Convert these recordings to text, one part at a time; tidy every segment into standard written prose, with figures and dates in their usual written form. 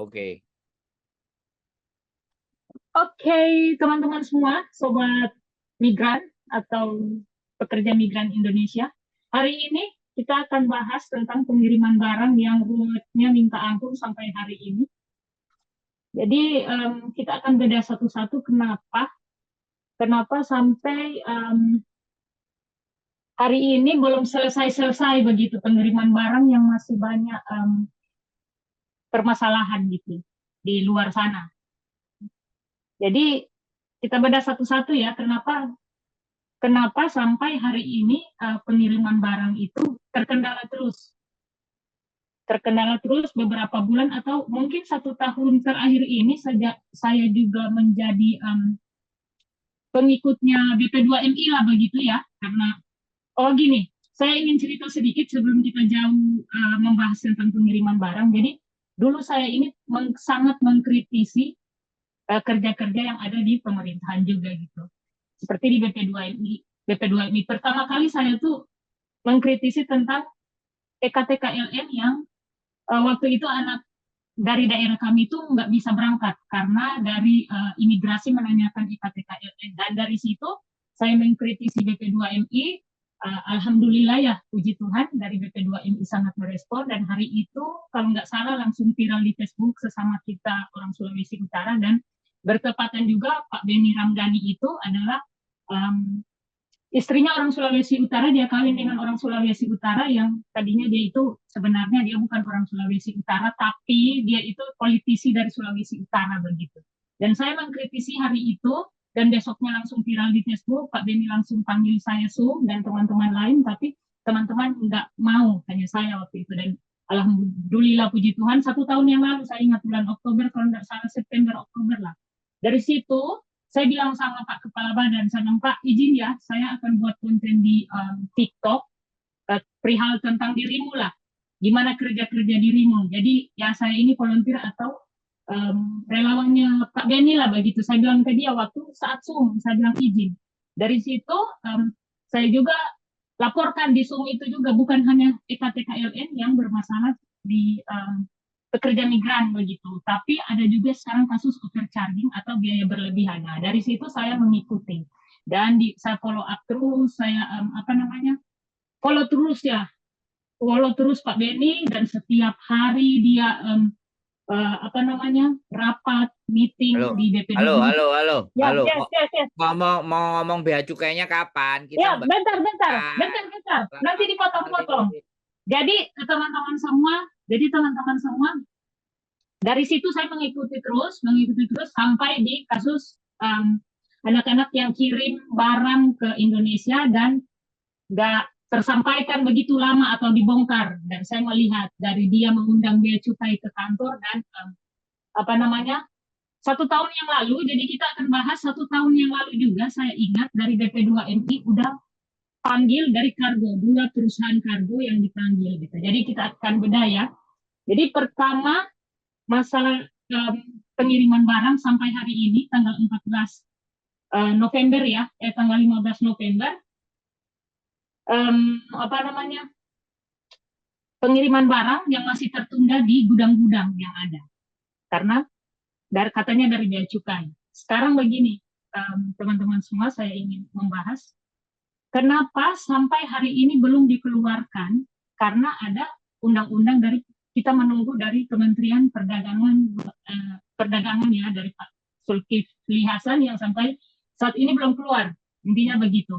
Oke. Oke, teman-teman semua, sobat migran atau pekerja migran Indonesia. Hari ini kita akan bahas tentang pengiriman barang yang ruwetnya minta ampun sampai hari ini. Jadi kita akan beda satu-satu kenapa sampai hari ini belum selesai-selesai begitu pengiriman barang yang masih banyak permasalahan gitu di luar sana. Jadi kita beda satu-satu ya, kenapa sampai hari ini pengiriman barang itu terkendala terus beberapa bulan atau mungkin 1 tahun terakhir ini sejak saya juga menjadi pengikutnya BP2MI lah begitu ya, karena gini, saya ingin cerita sedikit sebelum kita jauh membahas tentang pengiriman barang. Jadi dulu saya ini sangat mengkritisi kerja-kerja yang ada di pemerintahan juga gitu, seperti di BP2MI. BP2MI pertama kali saya tuh mengkritisi tentang EKTKLN yang waktu itu anak dari daerah kami itu nggak bisa berangkat karena dari imigrasi menanyakan EKTKLN, dan dari situ saya mengkritisi BP2MI. Alhamdulillah ya, puji Tuhan dari BP2MI sangat merespon, dan hari itu kalau nggak salah langsung viral di Facebook sesama kita orang Sulawesi Utara, dan bertepatan juga Pak Beni Ramdhani itu adalah um, istrinya orang Sulawesi Utara. Dia kawin dengan orang Sulawesi Utara yang tadinya dia itu sebenarnya dia bukan orang Sulawesi Utara, tapi dia itu politisi dari Sulawesi Utara begitu. Dan saya mengkritisi hari itu, dan besoknya langsung viral di Facebook. Pak Beni langsung panggil saya Zoom dan teman-teman lain, tapi teman-teman nggak mau, hanya saya waktu itu. Dan alhamdulillah puji Tuhan 1 tahun yang lalu, saya ingat bulan Oktober kalau nggak salah, September Oktober lah, dari situ saya bilang sama Pak Kepala Badan, saya bilang, Pak izin ya, saya akan buat konten di TikTok perihal tentang dirimu lah, gimana kerja-kerja dirimu. Jadi ya saya ini volunteer atau relawannya Pak Beni lah begitu. Saya bilang ke dia waktu saat Zoom, saya bilang izin. Dari situ saya juga laporkan di Zoom itu juga, bukan hanya EKTKLN yang bermasalah di pekerja migran begitu, tapi ada juga sekarang kasus overcharging atau biaya berlebihan. Nah, dari situ saya mengikuti dan saya follow up terus, saya follow terus ya, follow terus Pak Beni, dan setiap hari dia rapat Halo, meeting di halo, BP2 ini. halo, halo, Ya, halo. yes, yes, yes. Mau ngomong bea cukainya kapan? Kita Ya, bahas bentar, bentar, kan. bentar, bentar. Nanti Lama kali. dipotong-potong. Jadi teman-teman semua, dari situ saya mengikuti terus sampai di kasus anak-anak yang kirim barang ke Indonesia dan nggak tersampaikan begitu lama atau dibongkar. Dan saya melihat dari dia mengundang bea cukai ke kantor, dan 1 tahun yang lalu, jadi kita akan bahas 1 tahun yang lalu juga, saya ingat dari BP2MI udah panggil dari kargo, 2 perusahaan kargo yang dipanggil gitu. Jadi kita akan beda ya. Jadi pertama, masalah pengiriman barang sampai hari ini tanggal 14 November ya, tanggal 15 November, pengiriman barang yang masih tertunda di gudang-gudang yang ada karena katanya dari bea cukai. Sekarang begini, teman-teman semua, saya ingin membahas kenapa sampai hari ini belum dikeluarkan, karena ada undang-undang dari, kita menunggu dari Kementerian Perdagangan ya, dari Pak Zulkifli Hasan yang sampai saat ini belum keluar. Intinya begitu.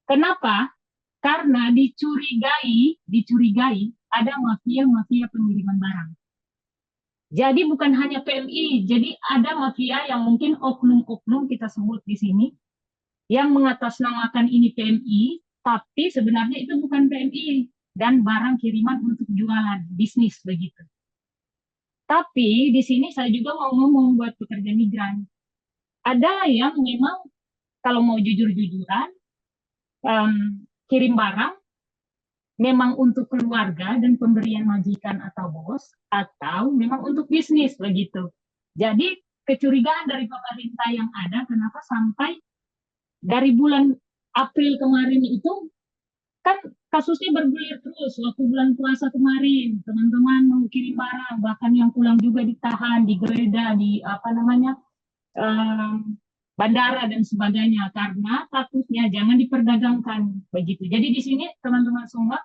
Kenapa? Karena dicurigai ada mafia-mafia pengiriman barang. Jadi bukan hanya PMI, jadi ada mafia yang mungkin oknum-oknum kita sebut di sini, yang mengatasnamakan ini PMI, tapi sebenarnya itu bukan PMI dan barang kiriman untuk jualan, bisnis begitu. Tapi di sini saya juga mau ngomong buat pekerja migran. Ada yang memang kalau mau jujur-jujuran, kirim barang memang untuk keluarga dan pemberian majikan atau bos, atau memang untuk bisnis begitu. Jadi kecurigaan dari pemerintah yang ada, kenapa sampai dari bulan April kemarin itu, kan kasusnya bergulir terus. Waktu bulan puasa kemarin, teman-teman mau kirim barang, bahkan yang pulang juga ditahan, digeledah, di apa namanya, bandara dan sebagainya, karena takutnya jangan diperdagangkan begitu. Jadi di sini teman-teman semua,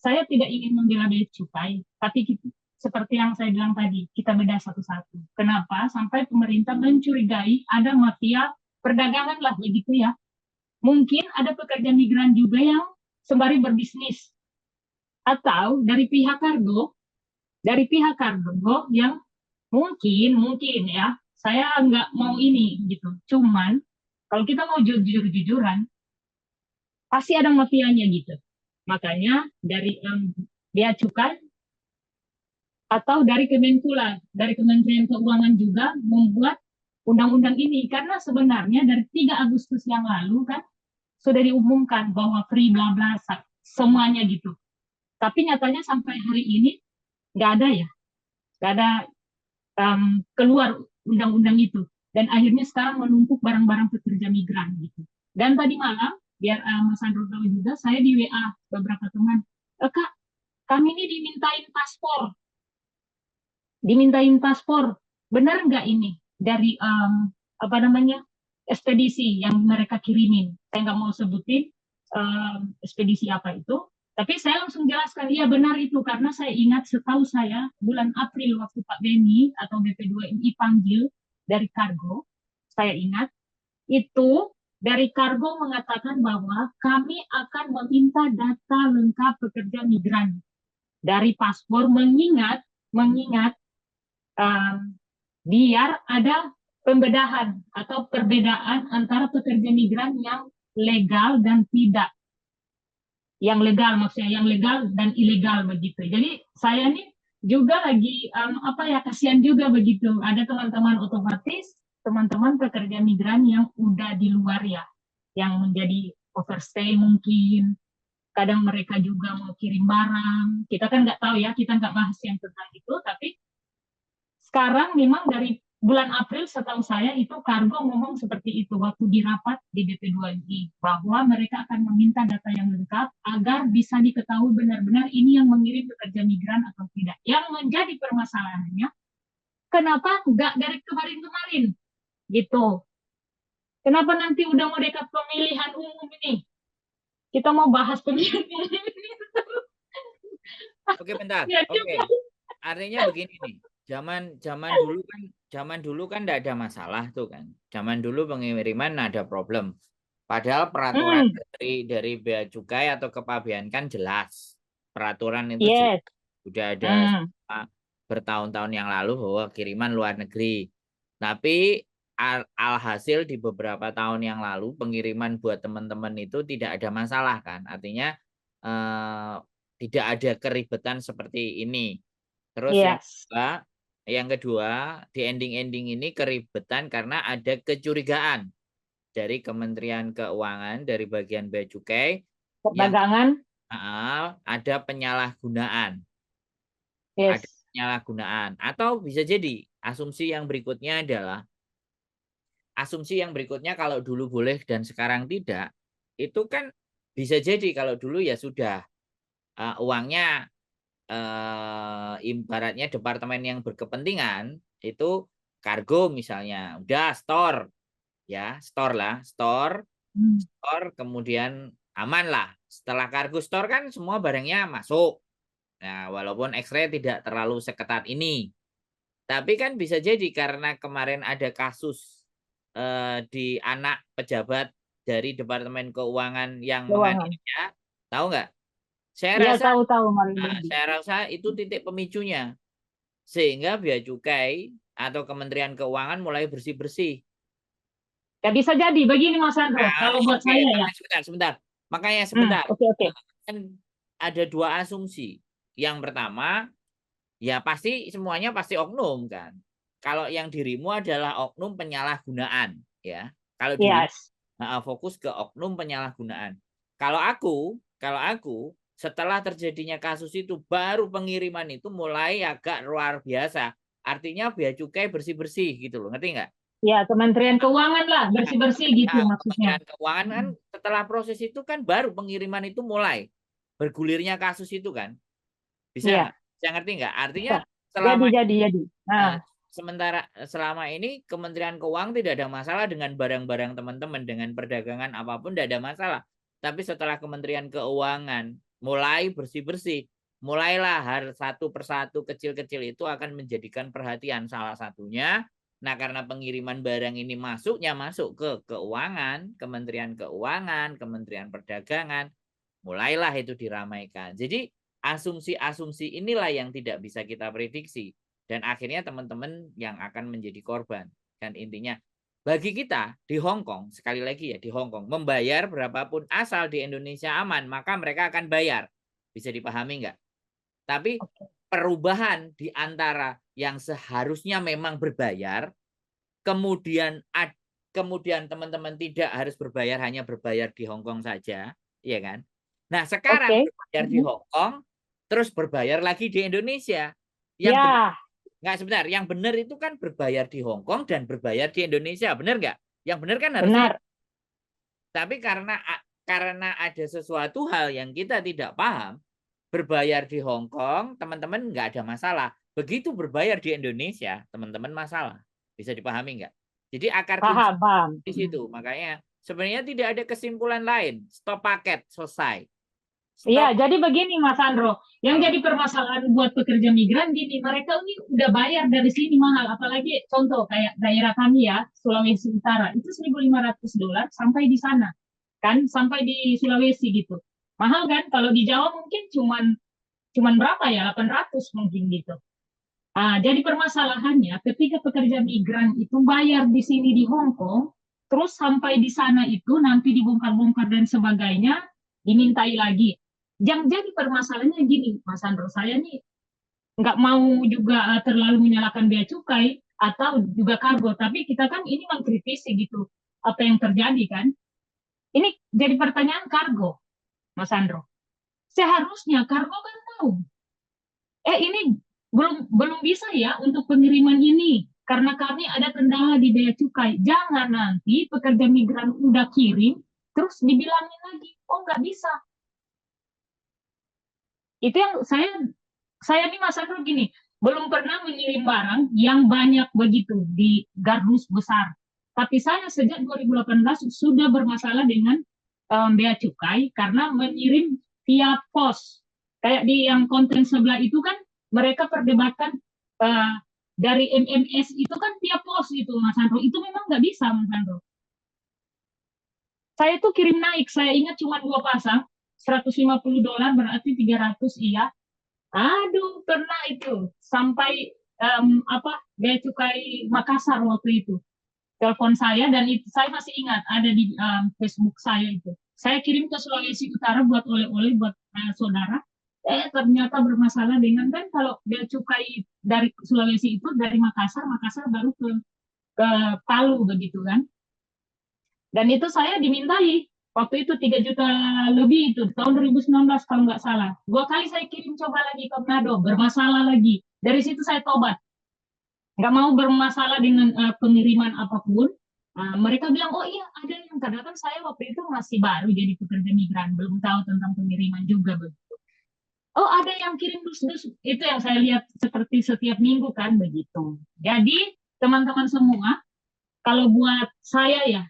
saya tidak ingin membela bea cukai, tapi seperti yang saya bilang tadi, kita bedah satu-satu. Kenapa sampai pemerintah mencurigai ada mafia perdagangan lah begitu ya. Mungkin ada pekerja migran juga yang sembari berbisnis, atau dari pihak kargo yang mungkin ya, saya nggak mau ini gitu. Cuman kalau kita mau jujur-jujuran, pasti ada mafianya gitu. Makanya dari bea cukai atau dari Kemenkula, dari Kementerian Keuangan juga membuat undang-undang ini, karena sebenarnya dari 3 Agustus yang lalu kan sudah diumumkan bahwa free bla bla semuanya gitu. Tapi nyatanya sampai hari ini nggak ada ya, nggak ada keluar undang-undang itu. Dan akhirnya sekarang menumpuk barang-barang pekerja migran gitu. Dan tadi malam, biar Mas Andro tahu juga, saya di WA beberapa teman, Kak, kami ini dimintain paspor, benar nggak ini dari apa namanya, ekspedisi yang mereka kirimin? Saya nggak mau sebutin ekspedisi apa itu, tapi saya langsung jelaskan, iya benar itu, karena saya ingat setahu saya bulan April waktu Pak Beni atau BP2MI panggil dari kargo, saya ingat itu dari kargo mengatakan bahwa kami akan meminta data lengkap pekerja migran dari paspor, mengingat biar ada pembedahan atau perbedaan antara pekerja migran yang legal dan tidak. Yang legal maksudnya, yang legal dan ilegal begitu. Jadi saya nih juga lagi apa ya, kasihan juga begitu. Ada teman-teman otomatis, teman-teman pekerja migran yang udah di luar ya, yang menjadi overstay mungkin. Kadang mereka juga mau kirim barang. Kita kan nggak tahu ya, kita nggak bahas yang tentang itu, tapi sekarang memang dari bulan April setahu saya itu kargo ngomong seperti itu waktu di rapat di BP2I, bahwa mereka akan meminta data yang lengkap agar bisa diketahui benar-benar ini yang mengirim pekerja migran atau tidak. Yang menjadi permasalahannya, kenapa nggak dari kemarin-kemarin gitu? Kenapa nanti udah mau dekat pemilihan umum ini? Kita mau bahas pemilihan umum ini. Oke, bentar. Ya, Oke. Artinya begini nih. Zaman dulu kan tidak ada masalah tuh kan. Zaman dulu pengiriman ada problem. Padahal peraturan dari bea cukai atau kepabeanan kan jelas. Peraturan itu jelas. yes. Sudah ada bertahun-tahun yang lalu bahwa kiriman luar negeri. Tapi alhasil di beberapa tahun yang lalu pengiriman buat teman-teman itu tidak ada masalah kan. Artinya tidak ada keribetan seperti ini. Terus Yes. yang kedua di ending ini keribetan karena ada kecurigaan dari Kementerian Keuangan, dari bagian bea cukai yang Perdagangan. ada penyalahgunaan. Yes. Ada penyalahgunaan. Atau bisa jadi asumsi yang berikutnya kalau dulu boleh dan sekarang tidak, itu kan bisa jadi kalau dulu ya sudah uangnya ibaratnya departemen yang berkepentingan itu kargo misalnya udah store kemudian aman lah. Setelah kargo store kan semua barangnya masuk. Nah, walaupun X-ray tidak terlalu seketat ini, tapi kan bisa jadi karena kemarin ada kasus di anak pejabat dari Departemen Keuangan yang menganiaya, tahu nggak? Saya rasa itu titik pemicunya, sehingga bea cukai atau Kementerian Keuangan mulai bersih-bersih. Ya bisa jadi begini Mas Andro, kalau buat saya ya. Sebentar. Makanya sebentar. Oke. Kan ada 2 asumsi. Yang pertama, ya pasti semuanya pasti oknum kan. Kalau yang dirimu adalah oknum penyalahgunaan, ya. Kalau fokus ke oknum penyalahgunaan. Kalau aku setelah terjadinya kasus itu baru pengiriman itu mulai agak luar biasa. Artinya bea cukai bersih-bersih gitu loh, ngerti nggak? Ya, Kementerian Keuangan lah bersih-bersih gitu maksudnya. Kementerian Keuangan kan setelah proses itu kan baru pengiriman itu mulai. bergulirnya kasus itu kan. Bisa Iya, nggak? Bisa ngerti nggak? Artinya bisa. selama Jadi. Nah, eh, selama ini Kementerian Keuangan tidak ada masalah dengan barang-barang teman-teman, dengan perdagangan apapun tidak ada masalah. Tapi setelah Kementerian Keuangan mulai bersih-bersih, mulailah hal satu persatu kecil-kecil itu akan menjadikan perhatian. Salah satunya, nah karena pengiriman barang ini masuk ke keuangan, Kementerian Keuangan, Kementerian Perdagangan, mulailah itu diramaikan. Jadi asumsi-asumsi inilah yang tidak bisa kita prediksi. Dan akhirnya teman-teman yang akan menjadi korban. Dan intinya, bagi kita di Hong Kong, sekali lagi ya di Hong Kong, membayar berapapun asal di Indonesia aman, maka mereka akan bayar. Bisa dipahami nggak? Tapi perubahan di antara yang seharusnya memang berbayar, kemudian kemudian teman-teman tidak harus berbayar, hanya berbayar di Hong Kong saja, ya kan? Nah, sekarang oke. berbayar di Hong Kong, terus berbayar lagi di Indonesia. Yang Ya, nggak sebentar, yang benar itu kan berbayar di Hong Kong dan berbayar di Indonesia, benar nggak? Yang benar kan harusnya. benar. Tapi karena ada sesuatu hal yang kita tidak paham, berbayar di Hong Kong, teman-teman nggak ada masalah. Begitu berbayar di Indonesia, teman-teman masalah. Bisa dipahami nggak? Jadi akar kunci Paham, paham. di situ. Makanya sebenarnya tidak ada kesimpulan lain. Stop paket, selesai. Iya, Stop. jadi begini Mas Andro, yang Kalau jadi permasalahan buat pekerja migran gini, mereka ini udah bayar dari sini mahal, apalagi contoh kayak daerah kami ya, Sulawesi Utara, itu $1.500 sampai di sana, kan, sampai di Sulawesi gitu. Mahal kan? Kalau di Jawa mungkin cuman cuman berapa ya, 800 mungkin gitu. Jadi permasalahannya ketika pekerja migran itu bayar di sini di Hong Kong, terus sampai di sana itu nanti dibongkar-bongkar dan sebagainya, dimintai lagi. Yang jadi permasalahannya gini, Mas Andro, saya nih nggak mau juga terlalu menyalahkan bea cukai atau juga kargo, tapi kita kan ini mengkritisi gitu apa yang terjadi kan. Ini jadi pertanyaan kargo, Mas Andro. Seharusnya kargo kan tahu ini belum belum bisa ya untuk pengiriman ini karena kami ada kendala di bea cukai. Jangan nanti pekerja migran udah kirim terus dibilangin lagi, oh nggak bisa. Itu yang saya nih Mas Andro gini, belum pernah mengirim barang yang banyak begitu di gardus besar. Tapi saya sejak 2018 sudah bermasalah dengan bea cukai karena mengirim via pos. Kayak di yang konten sebelah itu kan mereka perdebatkan uh, dari MMS itu kan via pos itu Mas Andro. Itu memang nggak bisa Mas Andro. Saya tuh kirim naik, saya ingat cuma 2 pasang, $150 berarti 300 iya. Aduh, pernah itu sampai apa bea cukai Makassar waktu itu telepon saya dan itu saya masih ingat ada di Facebook saya itu. Saya kirim ke Sulawesi Utara buat oleh-oleh buat saudara. Ternyata bermasalah dengan kan kalau bea cukai dari Sulawesi itu dari Makassar, Makassar baru ke Palu begitu kan. Dan itu saya dimintai waktu itu 3 juta lebih itu tahun 2019 kalau nggak salah. 2 kali saya kirim coba lagi ke Manado, bermasalah lagi. Dari situ saya tobat. Nggak mau bermasalah dengan pengiriman apapun. Mereka bilang, oh iya ada yang karena kan saya waktu itu masih baru jadi pekerja migran, belum tahu tentang pengiriman juga begitu. Oh ada yang kirim dus-dus, itu yang saya lihat seperti setiap minggu kan begitu. Jadi teman-teman semua, kalau buat saya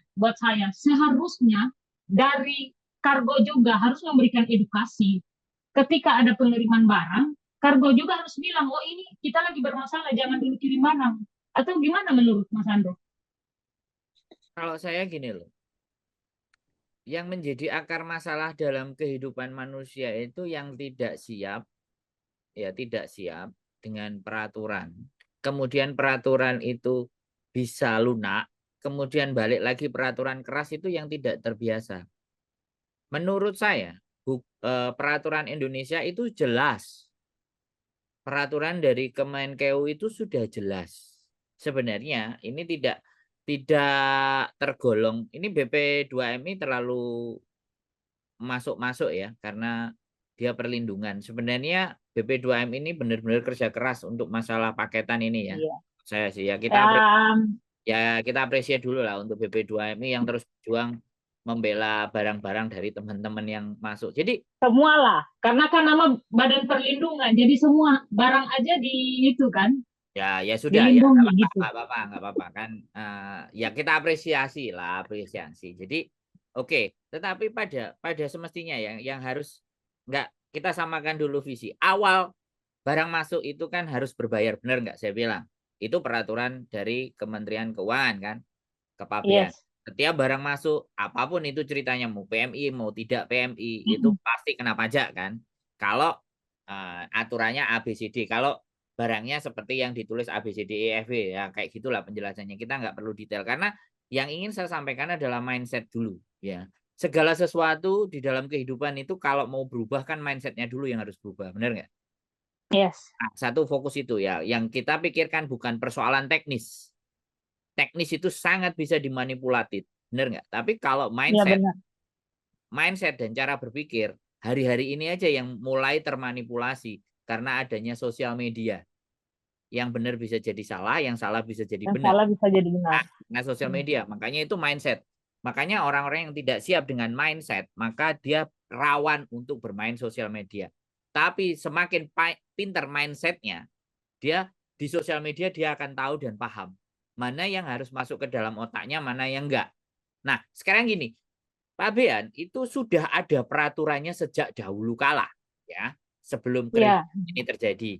seharusnya dari kargo juga harus memberikan edukasi. Ketika ada pengiriman barang, kargo juga harus bilang, oh ini kita lagi bermasalah, jangan dulu kirim barang. Atau gimana menurut Mas Andro? kalau saya gini loh, yang menjadi akar masalah dalam kehidupan manusia itu yang tidak siap, ya tidak siap dengan peraturan. Kemudian peraturan itu bisa lunak, kemudian balik lagi peraturan keras itu yang tidak terbiasa. Menurut saya, peraturan Indonesia itu jelas. Peraturan dari Kemenkeu itu sudah jelas. Sebenarnya ini tidak tergolong. Ini BP2MI terlalu masuk-masuk ya karena dia perlindungan. Sebenarnya BP2M ini benar-benar kerja keras untuk masalah paketan ini ya. Iya. Saya sih ya Um, kita apresiasi dulu lah untuk BP2MI yang terus berjuang membela barang-barang dari teman-teman yang masuk. Jadi Semua lah, karena kan nama Badan Perlindungan, jadi semua barang aja di itu kan, ya sudah ya dilindungi nggak gitu. apa-apa nggak apa-apa kan ya kita apresiasi lah apresiasi. Jadi oke, tetapi pada semestinya yang harus nggak kita samakan dulu visi awal barang masuk itu kan harus berbayar benar nggak saya bilang itu peraturan dari Kementerian Keuangan kan kepabean. Yes. Setiap barang masuk, apapun itu ceritanya, mau PMI, mau tidak PMI, itu Mm-mm. pasti kena pajak kan. Kalau aturannya ABCD, kalau barangnya seperti yang ditulis ABCDEFG, ya kayak gitulah penjelasannya. Kita nggak perlu detail karena yang ingin saya sampaikan adalah mindset dulu, ya. Segala sesuatu di dalam kehidupan itu kalau mau berubah kan mindsetnya dulu yang harus berubah, benar nggak? Yes. Nah, satu fokus itu ya, yang kita pikirkan bukan persoalan teknis, teknis itu sangat bisa dimanipulatif, benar nggak? Tapi kalau Iya mindset, benar. mindset dan cara berpikir hari-hari ini aja yang mulai termanipulasi karena adanya sosial media. Yang benar bisa jadi salah, yang salah bisa jadi Yang benar. salah bisa jadi benar. Nah, sosial Hmm. media, makanya itu mindset. Makanya orang-orang yang tidak siap dengan mindset, maka dia rawan untuk bermain sosial media. Tapi semakin pinter mindsetnya, dia di sosial media dia akan tahu dan paham mana yang harus masuk ke dalam otaknya, mana yang enggak. Nah, sekarang gini, Pak Bean itu sudah ada peraturannya sejak dahulu kala, ya, sebelum krisis Iya. ini terjadi.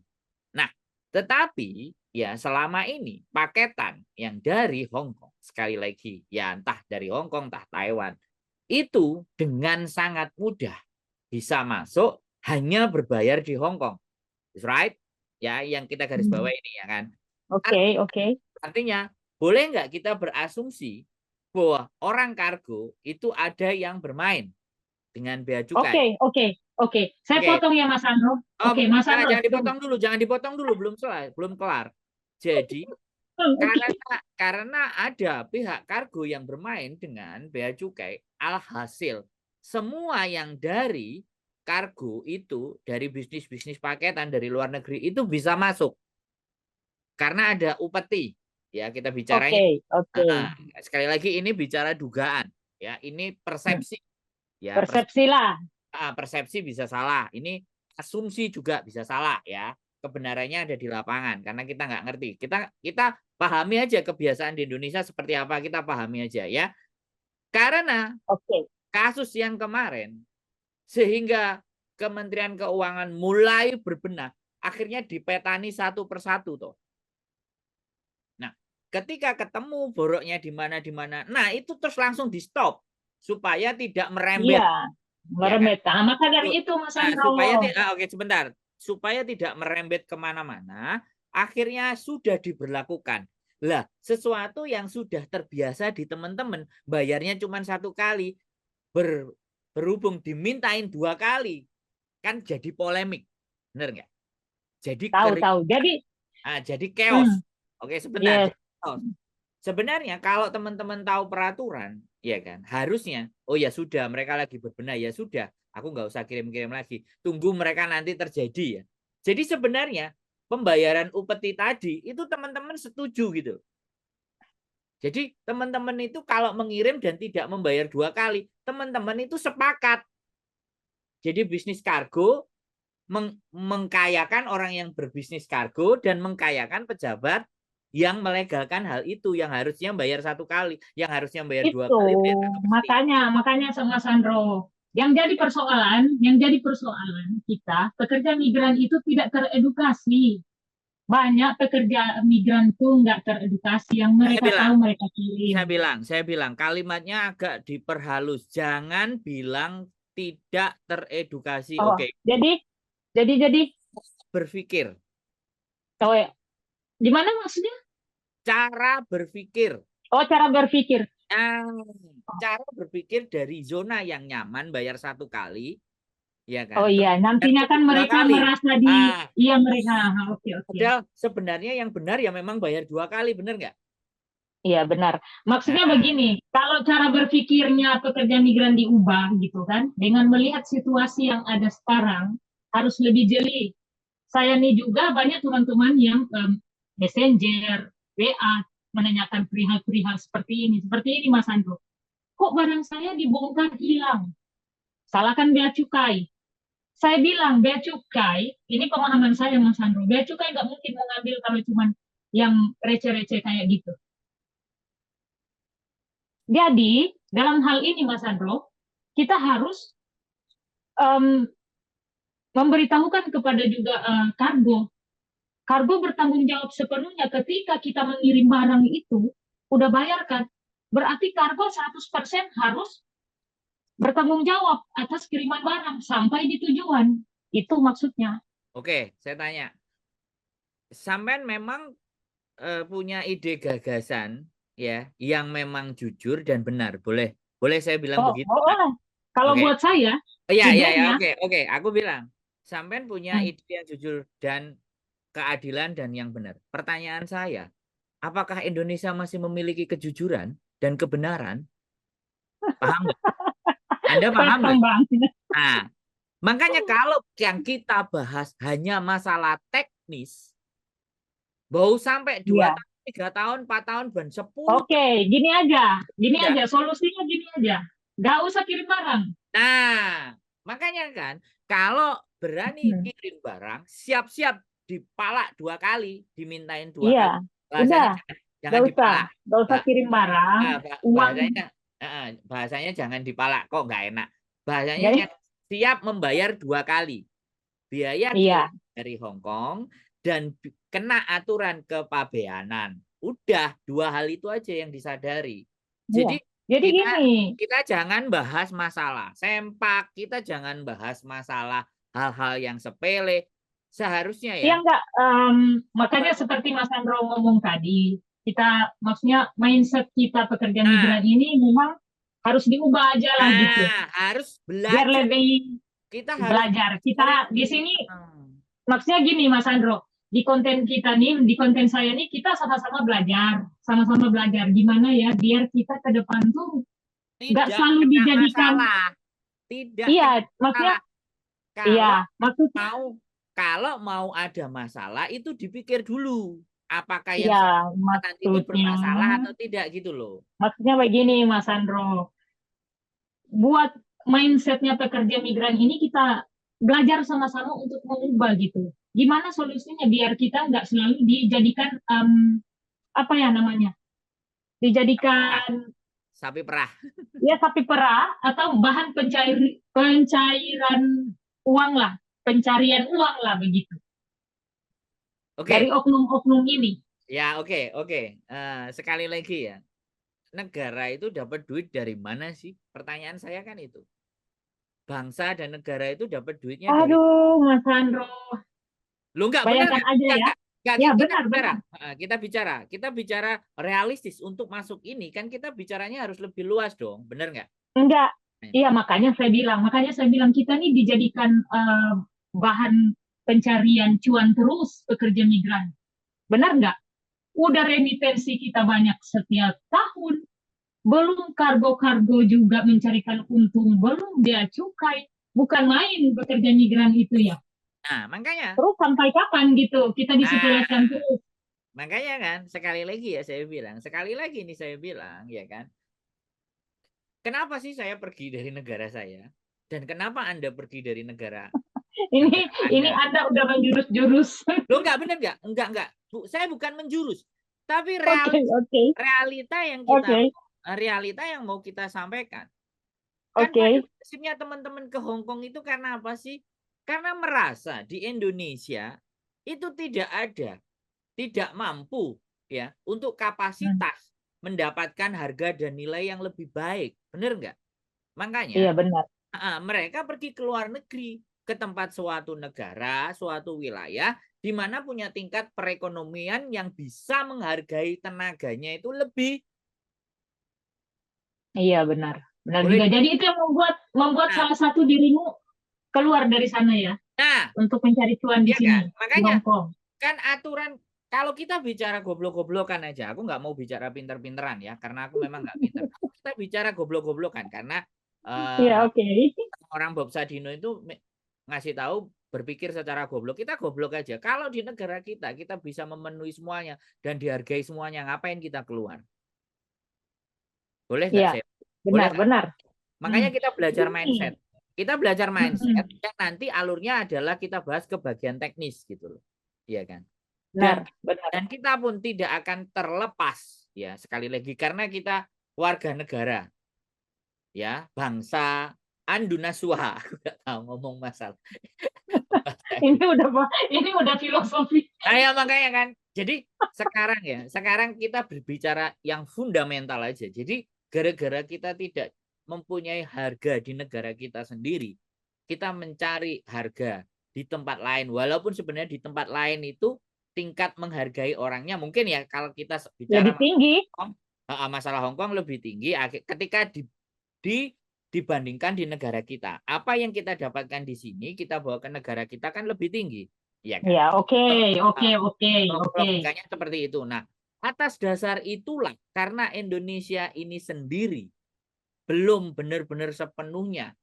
Nah, tetapi ya selama ini paketan yang dari Hong Kong, sekali lagi, ya entah dari Hong Kong, entah Taiwan, itu dengan sangat mudah bisa masuk hanya berbayar di Hong Kong. That's right? Ya, yang kita garis bawah ini ya kan. Oke, oke. Artinya, boleh nggak kita berasumsi bahwa orang kargo itu ada yang bermain dengan bea cukai? Oke, oke, oke. Saya Oke. potong ya Mas Andro. Oh, Oke, Mas jangan, Andro, jangan tunggu. dipotong dulu, jangan dipotong dulu, belum selesai, belum kelar. Jadi, Oke. karena ada pihak kargo yang bermain dengan bea cukai, alhasil semua yang dari kargo itu dari bisnis-bisnis paketan dari luar negeri itu bisa masuk karena ada upeti. Ya, kita bicaranya Oke, oke. sekali lagi ini bicara dugaan, ya ini persepsi, ya Persepsi lah. persepsi bisa salah, ini asumsi juga bisa salah, ya kebenarannya ada di lapangan karena kita nggak ngerti, kita pahami aja kebiasaan di Indonesia seperti apa kita pahami aja ya, karena Oke. kasus yang kemarin sehingga Kementerian Keuangan mulai berbenah, akhirnya dipetani satu persatu toh. Nah, ketika ketemu boroknya di mana, nah itu terus langsung di stop supaya tidak merembet, Iya, ya kan? meremet. Nah, maka dari itu Mas Nah, Andro. oke sebentar, supaya tidak merembet kemana-mana, akhirnya sudah diberlakukan. Lah, sesuatu yang sudah terbiasa di teman-teman, bayarnya cuma satu kali, berhubung dimintain dua kali, kan jadi polemik, bener nggak? Jadi Tahu-tahu. Jadi, jadi chaos. hmm, Oke, sebentar. yes. Jadi chaos. Sebenarnya kalau teman-teman tahu peraturan, ya kan, harusnya, oh ya sudah, mereka lagi berbenah, ya sudah, aku nggak usah kirim-kirim lagi. Tunggu mereka nanti terjadi ya. Jadi sebenarnya pembayaran upeti tadi itu teman-teman setuju gitu. Jadi teman-teman itu kalau mengirim dan tidak membayar dua kali, teman-teman itu sepakat. Jadi bisnis kargo mengkayakan orang yang berbisnis kargo dan mengkayakan pejabat yang melegalkan hal itu, yang harusnya bayar satu kali, yang harusnya bayar dua Itu kali, bayar satu kali. makanya sama Sandro. Yang jadi persoalan kita, pekerja migran itu tidak teredukasi. Banyak pekerja migran tuh nggak teredukasi, yang Saya mereka bilang, tahu mereka kirim. saya bilang kalimatnya agak diperhalus. Jangan bilang tidak teredukasi. Oh, Oke, jadi, berpikir, oh, ya. Gimana maksudnya? cara berpikir. Oh, cara berpikir. Ah, cara berpikir dari zona yang nyaman bayar satu kali, ya kan? Oh Terus iya, bayar nantinya kan cukup dua mereka kali. merasa Ah, iya mereka, oke oke. padahal sebenarnya yang benar ya memang bayar dua kali, benar nggak? Iya benar. Maksudnya Nah, begini, kalau cara berpikirnya pekerja migran diubah gitu kan, dengan melihat situasi yang ada sekarang, harus lebih jeli. Saya nih juga banyak teman-teman yang messenger, WA, menanyakan perihal-perihal seperti ini Mas Andro. kok barang saya dibongkar hilang? Salahkan bea cukai. Saya bilang bea cukai, ini pemahaman saya Mas Sandro, bea cukai nggak mungkin mengambil kalau cuman yang receh-receh kayak gitu. Jadi dalam hal ini Mas Sandro, kita harus em, memberitahukan kepada juga kargo. Kargo bertanggung jawab sepenuhnya ketika kita mengirim barang itu, udah bayarkan. Berarti kargo 100% harus bertanggung jawab atas kiriman barang sampai di tujuan. Itu maksudnya. Oke, saya tanya. Sampean memang punya ide gagasan ya yang memang jujur dan benar. Boleh saya bilang Oh, begitu, oh, kan? oh. Kalau Oke. buat saya, Iya, iya, ya, idenya, oke. Aku bilang, sampean punya hmm, ide yang jujur dan keadilan dan yang benar. Pertanyaan saya, apakah Indonesia masih memiliki kejujuran dan kebenaran? Paham nggak? Anda paham paham nggak? banget. Nah, makanya kalau yang kita bahas hanya masalah teknis, bau sampai 2 Iya. tahun, 3 tahun, 4 tahun, dan 10 Oke, gini tidak. aja, solusinya gini aja. Gak usah kirim barang. Nah, makanya kan, kalau berani Hmm. kirim barang, siap-siap dipalak 2 kali, dimintain 2 kali. Iya, Bahasanya udah, jangan dipalak. gak usah Ba- kirim barang. Uang, bahasanya, bahasanya jangan dipalak, kok nggak enak. Bahasanya jadi, yang siap membayar 2 kali. Biaya kirim iya, dari Hong Kong dan kena aturan kepabeanan. Udah 2 hal itu aja yang disadari. iya. Jadi Jadi kita gini, kita jangan bahas masalah sempak, kita jangan bahas masalah hal-hal yang sepele. Seharusnya ya. ya enggak, makanya seperti Mas Andro ngomong tadi, kita maksudnya mindset kita pekerja Nah, migran ini memang harus diubah aja lah gitu. harus Biar belajar. lebih Kita harus belajar. cari. Kita di sini maksudnya gini Mas Andro, di konten kita nih, di konten saya nih kita sama-sama belajar gimana ya biar kita ke depan tuh nggak Tidak selalu kena dijadikan, masalah. Tidak iya, kena maksudnya, masalah. iya, Kalau maksudnya, mau kalau mau ada masalah itu dipikir dulu. Apakah yang iya, saya lakukan nanti ini maksudnya, bermasalah atau tidak gitu loh. maksudnya begini Mas Andro, buat mindsetnya pekerja migran ini kita belajar sama-sama untuk mengubah gitu. Gimana solusinya biar kita nggak selalu dijadikan apa ya namanya? Ah, Dijadikan sapi perah. ya sapi perah atau bahan pencairan uang lah, pencarian uang lah begitu dari Oke, oknum-oknum ini. ya oke. Sekali lagi ya, negara itu dapat duit dari mana sih? Pertanyaan saya kan itu. Bangsa dan negara itu dapat duitnya dari. Aduh, Mas Sandro, Lu nggak benar bayangkan nggak? aja Nggak, ya. nggak. Nggak, Ya kita bicara. benar-benar. Kita bicara realistis untuk masuk ini kan kita bicaranya harus lebih luas dong, benar nggak? Enggak. Iya, makanya saya bilang kita nih dijadikan bahan pencarian cuan terus pekerja migran. Benar nggak? Udah remitensi kita banyak setiap tahun, belum kargo-kargo juga mencarikan untung, belum bea cukai. Bukan main pekerja migran itu ya. Nah, makanya. Terus sampai kapan gitu kita disepelekan Nah, terus? makanya kan sekali lagi ya saya bilang, sekali lagi nih saya bilang ya kan. Kenapa sih saya pergi dari negara saya? Dan kenapa Anda pergi dari negara Ini negara ini Anda? Anda udah menjurus-jurus. Lo nggak benar nggak? Enggak. Saya bukan menjurus. Tapi Oke, oke, realita yang oke, mau kita sampaikan. Kan pada oke. prinsipnya teman-teman ke Hong Kong itu karena apa sih? Karena merasa di Indonesia itu tidak mampu ya untuk Hmm, kapasitas mendapatkan harga dan nilai yang lebih baik. Benar nggak? iya Makanya benar. mereka pergi ke luar negeri, ke tempat suatu negara, suatu wilayah, di mana punya tingkat perekonomian yang bisa menghargai tenaganya itu lebih. Iya benar. Benar Boleh juga. di. Jadi itu yang membuat Nah, salah satu dirimu keluar dari sana ya nah, untuk mencari cuan di ya sini kan? di Makanya Hong Kong. kan aturan kalau kita bicara goblok-goblokan aja, aku nggak mau bicara pinter-pinteran ya, karena aku memang nggak pinter. Kita bicara goblok-goblokan karena Iya, eh, oke. orang Bob Sadino itu ngasih tahu berpikir secara goblok. Kita goblok aja. Kalau di negara kita bisa memenuhi semuanya dan dihargai semuanya, ngapain kita keluar? Boleh nggak Iya, saya? Boleh benar, nggak? benar. Makanya kita belajar Ini. mindset. Kita belajar mindset Mm-mm. yang nanti alurnya adalah kita bahas ke bagian teknis gitu loh. Iya kan? Dan Benar, benar. dan kita pun tidak akan terlepas ya sekali lagi karena kita warga negara ya, bangsa Andunasua. Aku nggak tahu ngomong masalah. Ini udah filosofi. Ayo makanya kan. Jadi sekarang kita berbicara yang fundamental aja. Jadi gara-gara kita tidak mempunyai harga di negara kita sendiri, kita mencari harga di tempat lain. Walaupun sebenarnya di tempat lain itu tingkat menghargai orangnya mungkin ya kalau kita bicara Lebih tinggi. masalah Hong Kong lebih tinggi ketika di dibandingkan di negara kita. Apa yang kita dapatkan di sini kita bawa ke negara kita kan lebih tinggi, ya kan? Ya, oke, oke, oke, oke. Logikanya seperti itu. Nah, atas dasar itulah karena Indonesia ini sendiri belum benar-benar sepenuhnya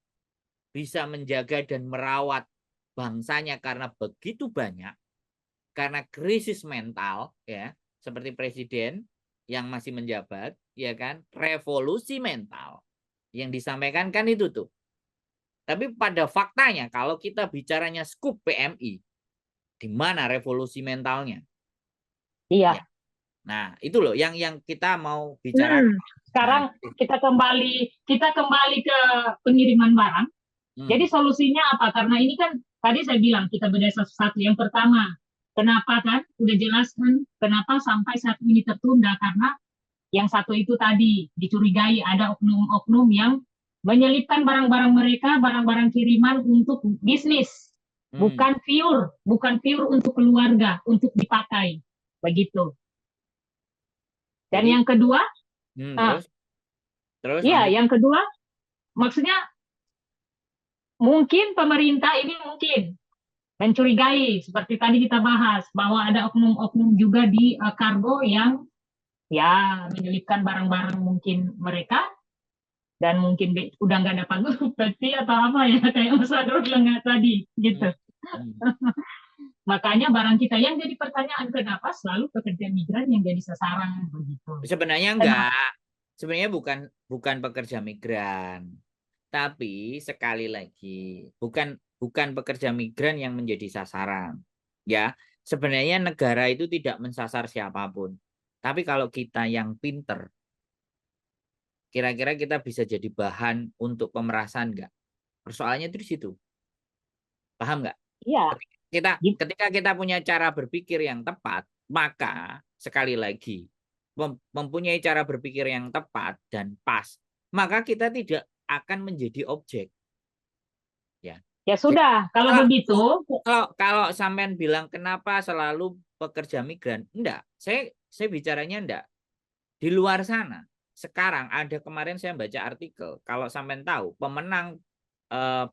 bisa menjaga dan merawat bangsanya karena begitu banyak, karena krisis mental, ya, seperti presiden yang masih menjabat, ya kan, revolusi mental yang disampaikan kan itu tuh. Tapi pada faktanya kalau kita bicaranya skup PMI, di mana revolusi mentalnya? Ya. Iya. Nah, itu loh yang kita mau bicarakan. Nah, Sekarang kita kembali ke pengiriman barang. Jadi hmm, solusinya apa? Karena ini kan tadi saya bilang kita bedah satu-satu. Yang pertama, kenapa kan? Udah jelaskan kenapa sampai saat ini tertunda karena yang satu itu tadi dicurigai ada oknum-oknum yang menyelipkan barang-barang mereka, barang-barang kiriman untuk bisnis, hmm. bukan pure untuk keluarga, untuk dipakai, begitu. Dan Jadi, yang kedua, ah, terus iya, lanjut. yang kedua, maksudnya mungkin pemerintah ini mungkin mencurigai seperti tadi kita bahas bahwa ada oknum-oknum juga di kargo yang ya menyelipkan barang-barang mungkin mereka dan mungkin udah nggak ada pagar berarti atau apa ya kayak Mas Adro bilang nggak tadi Hmm, gitu. hmm. Makanya barang kita yang jadi pertanyaan kenapa selalu pekerja migran yang jadi sasaran begitu. Sebenarnya Kenapa? enggak. Sebenarnya bukan bukan pekerja migran. Tapi sekali lagi, bukan bukan pekerja migran yang menjadi sasaran. Ya, sebenarnya negara itu tidak mensasar siapapun. Tapi kalau kita yang pinter, kira-kira kita bisa jadi bahan untuk pemerasan enggak? Persoalannya itu di situ. Paham nggak? Iya, Kita gitu. ketika kita punya cara berpikir yang tepat, maka sekali lagi mempunyai cara berpikir yang tepat dan pas, maka kita tidak akan menjadi objek. Ya. Ya Jadi sudah, kalau kalau begitu, kalau sampean bilang kenapa selalu pekerja migran, enggak. Saya bicaranya enggak. Di luar sana, sekarang ada kemarin saya baca artikel, kalau sampean tahu, pemenang eh,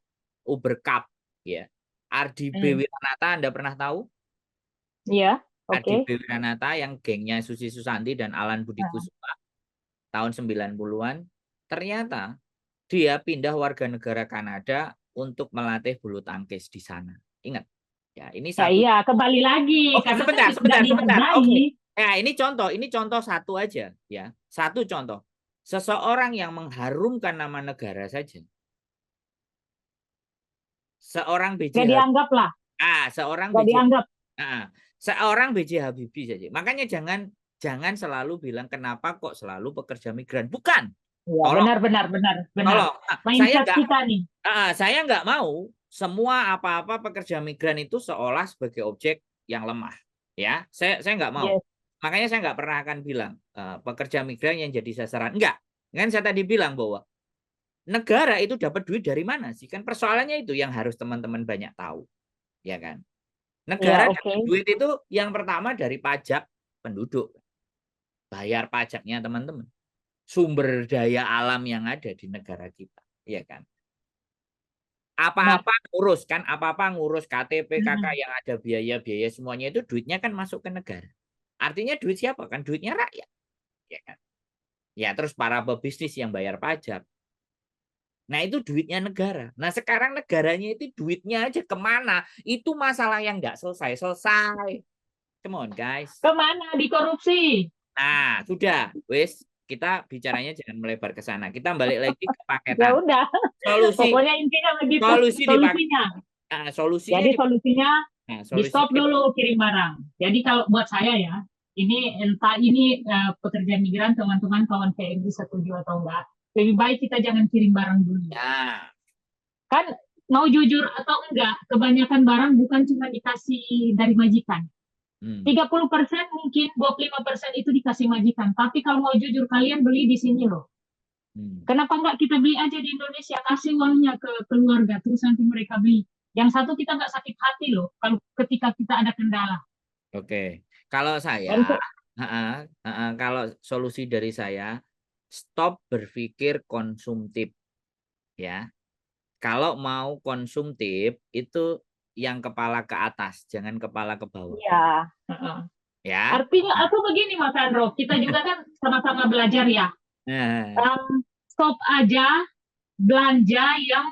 Uber Cup ya. Ardi B. hmm, Wiranata, Anda pernah tahu? iya, oke. Ardi B. Wiranata yang gengnya Susi Susanti dan Alan Budi Nah, Kusuma tahun 90-an, ternyata dia pindah warga negara Kanada untuk melatih bulu tangkis di sana. Ingat, ya ini ya satu. iya, kembali lagi Oke, karena kan sebentar, nggak sebentar, sebentar. dihargai. Oke. Ya, ini contoh satu aja ya. Satu contoh. Seseorang yang mengharumkan nama negara saja. Seorang BJ Nggak Habibie. dianggap lah, Seorang nggak BJ dianggap. seorang BJ Habibie saja. Makanya jangan selalu bilang kenapa kok selalu pekerja migran. Bukan. Ya, Tolong, benar, benar, benar, benar. tolong. Nah, Mindset kita nih. saya nggak mau semua apa-apa pekerja migran itu seolah sebagai objek yang lemah. Ya, saya nggak mau. Yes. Makanya saya nggak pernah akan bilang pekerja migran yang jadi sasaran. Enggak. Kan saya tadi bilang bahwa negara itu dapat duit dari mana sih? Kan persoalannya itu yang harus teman-teman banyak tahu. Ya kan? Ya, Negara dapat oke. duit itu yang pertama dari pajak penduduk. Bayar pajaknya teman-teman. Sumber daya alam yang ada di negara kita. Ya kan? Benar. Apa-apa ngurus kan, apa-apa ngurus KTP, KK Hmm. yang ada biaya-biaya semuanya itu duitnya kan masuk ke negara. Artinya duit siapa kan? Duitnya rakyat. Ya kan? Ya terus para pebisnis yang bayar pajak. Nah itu duitnya negara. Nah sekarang negaranya itu duitnya aja kemana? Itu masalah yang nggak selesai-selesai. Come on guys. Kemana dikorupsi? Nah sudah, wis. kita bicaranya jangan melebar ke sana. Kita balik lagi ke Ya paketan. udah, Solusi pokoknya intinya begitu solusi dipakai. solusinya. Solusinya Jadi solusinya nah, di solusinya stop dulu kirim barang. Jadi kalau buat saya ya, ini entah ini pekerja migran teman-teman kawan PMI setuju atau enggak, lebih baik kita jangan kirim barang dulu. ya. Kan mau jujur atau enggak, kebanyakan barang bukan cuma dikasih dari majikan. 30% mungkin 25% itu dikasih majikan. Tapi kalau mau jujur kalian beli di sini loh. Kenapa enggak kita beli aja di Indonesia, kasih uangnya ke keluarga, terus nanti mereka beli. Yang satu kita nggak sakit hati loh, kalau ketika kita ada kendala. Oke, kalau Dan saya, kalau solusi dari saya, stop berpikir konsumtif, ya. Kalau mau konsumtif itu yang kepala ke atas, jangan kepala ke bawah, iya, ya. artinya aku begini Mas Andro, kita juga kan sama-sama belajar ya. Nah, Stop aja belanja yang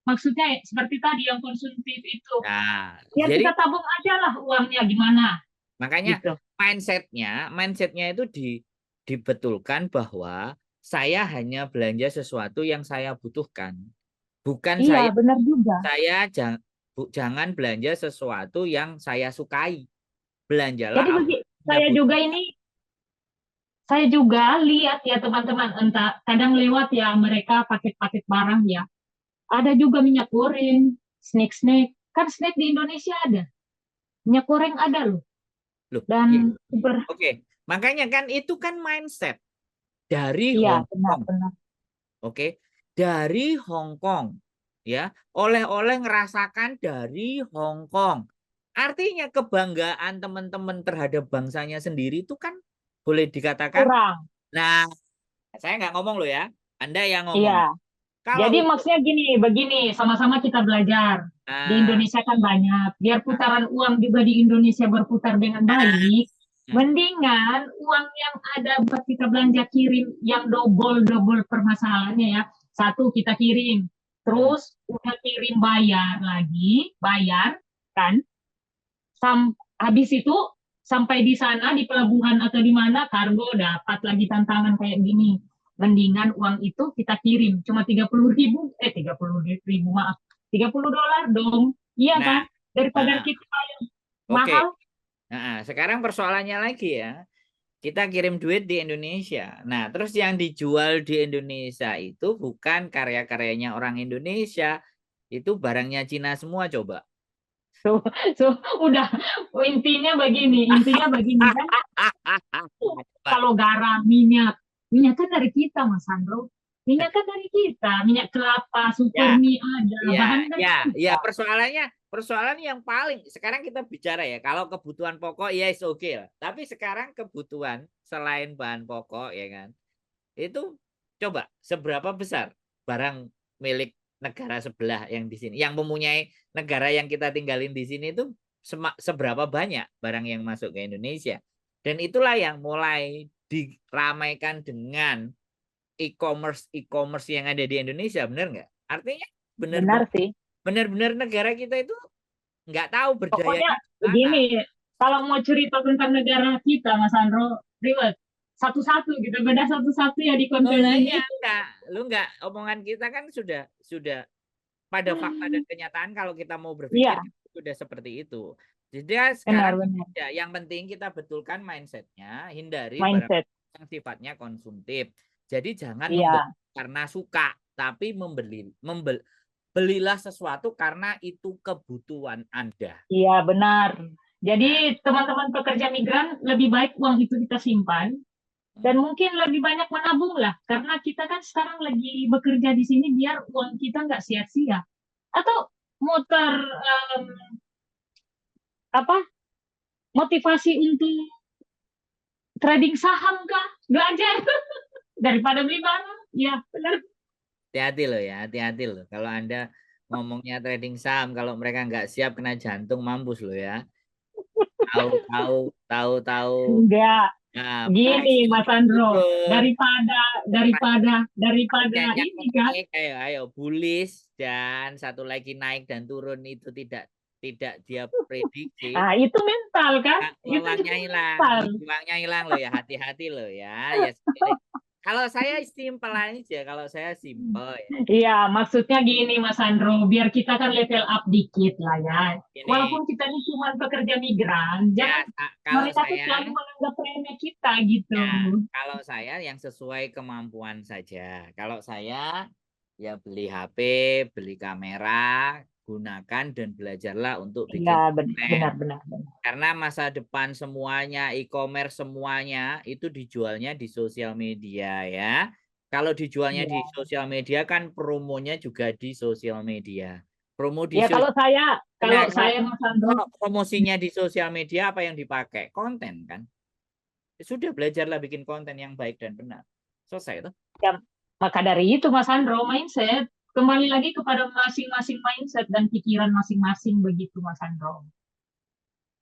maksudnya seperti tadi yang konsumtif itu. nah, Ya jadi kita tabung aja lah uangnya gimana makanya gitu. mindsetnya itu dibetulkan bahwa saya hanya belanja sesuatu yang saya butuhkan, bukan Iya, benar juga. saya jangan belanja sesuatu yang saya sukai. Jadi Belanjalah apa yang Anda saya juga butuhkan. ini saya juga lihat ya teman-teman, entah kadang lewat ya mereka paket-paket barang ya. Ada juga minyak goreng, snack-snack. Kan snack di Indonesia ada. Minyak goreng ada loh. Loh, iya. Dan super. Oke, makanya kan itu kan mindset dari Iya, Hong Kong. benar-benar. Oke, dari Hong Kong, ya, oleh-oleh ngerasakan dari Hong Kong. Artinya kebanggaan teman-teman terhadap bangsanya sendiri itu kan boleh dikatakan. Kurang. Nah, saya nggak ngomong loh ya, Anda yang Iya. ngomong. Kalau Jadi untuk maksudnya gini, begini, sama-sama kita belajar. Di nah, Indonesia kan banyak. Biar putaran uang juga di Indonesia berputar dengan baik. nah, Mendingan uang yang ada buat kita belanja kirim yang double-double permasalahannya ya. Satu kita kirim. hmm, Terus udah kirim bayar lagi, bayar kan. Habis itu sampai di sana di pelabuhan atau di mana kargo dapat lagi tantangan kayak gini. Mendingan uang itu kita kirim cuma 30.000, 30.000 maaf, $30 dong. Iya nah, kan? Daripada nah, kita bayar oke. mahal. Nah, sekarang persoalannya lagi ya. Kita kirim duit di Indonesia. Nah, terus yang dijual di Indonesia itu bukan karya-karyanya orang Indonesia. Itu barangnya Cina semua coba. So, so udah intinya begini kan. Coba. Kalau garam, minyak kan dari kita, Mas Sandro. Minyak kan dari kita, minyak kelapa, super Ya, mie ada, ya, bahan dari ya, kita. persoalan yang paling sekarang kita bicara ya. Kalau kebutuhan pokok ya is oke lah. Tapi sekarang kebutuhan selain bahan pokok ya kan. Itu coba seberapa besar barang milik negara sebelah yang di sini, yang mempunyai negara yang kita tinggalin di sini itu seberapa banyak barang yang masuk ke Indonesia. Dan itulah yang mulai diramaikan dengan e-commerce yang ada di Indonesia, benar nggak? Artinya Benar benar-benar sih. benar-benar negara kita itu nggak tahu Pokoknya berdayanya mana. begini, kalau mau cerita tentang negara kita, Mas Andro, ribet. Satu-satu gitu, beda satu-satu ya di Oh konten lah ini. ya enggak, lu enggak, omongan kita kan sudah pada fakta dan kenyataan kalau kita mau berpikir Iya, sudah seperti itu. Jadi ya sekarang benar-benar. ya, yang penting kita betulkan mindsetnya, hindari barang Mindset. yang sifatnya konsumtif. Jadi jangan membeli Iya, karena suka, tapi belilah sesuatu karena itu kebutuhan Anda. iya benar. Jadi Nah, teman-teman pekerja migran lebih baik uang itu kita simpan dan mungkin lebih banyak menabung lah karena kita kan sekarang lagi bekerja di sini biar uang kita nggak sia-sia atau muter em, apa motivasi untuk trading saham kah belajar daripada beli barang ya benar. hati-hati loh ya, hati-hati loh. Kalau Anda ngomongnya trading saham, kalau mereka nggak siap kena jantung mampus loh ya. Tahu-tahu. Enggak Nah, gini price-nya Mas Andro turun. daripada daripada daripada Yang ini kan. penting ayo bullish dan satu lagi naik dan turun itu tidak tidak dia prediksi. Ah, itu mental kan? Nah, Itu juga uangnya hilang, mental. uangnya hilang loh ya, hati-hati loh ya. Ya sekali. Kalau saya simpel aja, kalau saya simpel ya. Iya, maksudnya gini Mas Andro, biar kita kan level up dikit lah ya. Ini Walaupun kita ini cuma pekerja migran, ya jangan kalau mereka tuh saya selalu menganggap remeh kita gitu. ya kalau saya yang sesuai kemampuan saja. Kalau saya ya beli HP, beli kamera, gunakan dan belajarlah untuk Iya, bikin konten. benar, benar, benar. Karena masa depan semuanya, e-commerce semuanya itu dijualnya di sosial media ya. Kalau dijualnya di Iya. sosial media kan promonya juga di sosial media. Promo di Ya sosial. Nah, kalau saya Mas Andro, kalau promosinya di sosial media apa yang dipakai? Konten kan? Sudah belajarlah bikin konten yang baik dan benar. Selesai tuh. ya, maka dari itu Mas Andro mindset kembali lagi kepada masing-masing mindset dan pikiran masing-masing begitu Mas Andro.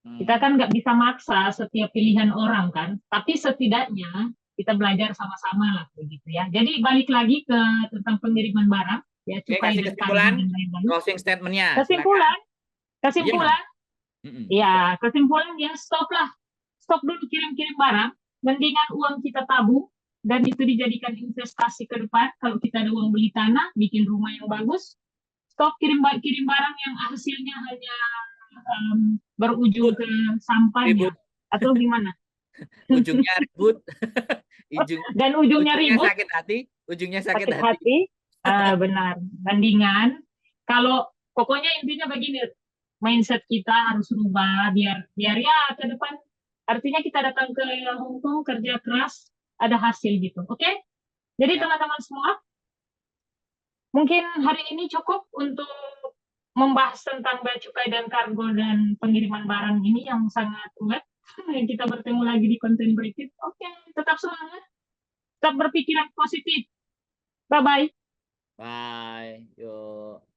Kita Hmm. kan nggak bisa maksa setiap pilihan orang kan, tapi setidaknya kita belajar sama-sama lah begitu ya. Jadi balik lagi ke tentang pengiriman barang ya, Oke, cukai kasih dan kargo kesimpulan, dan lain-lain. closing statementnya, silakan. Kesimpulan, Iya. kesimpulan, Mm-mm. ya kesimpulan ya stop lah, stop dulu kirim-kirim barang. Mendingan uang kita tabung dan itu dijadikan investasi ke depan. Kalau kita ada uang beli tanah, bikin rumah yang bagus, stop kirim barang yang hasilnya hanya berujung Ribut, ke sampahnya ribut. atau gimana? Ujungnya ribut, ujung Dan ujungnya ujungnya ribut, sakit hati, ujungnya sakit sakit hati. hati. Benar. Bandingan kalau pokoknya intinya begini, mindset kita harus rubah biar biar ya ke depan artinya kita datang ke Hong Kong kerja keras ada hasil gitu. Oke? Jadi Ya, teman-teman semua, mungkin hari ini cukup untuk membahas tentang bea cukai dan kargo dan pengiriman barang ini yang sangat unik. Kita bertemu lagi di konten berikut. Oke, tetap semangat, tetap berpikiran positif. Bye bye. bye. Yuk.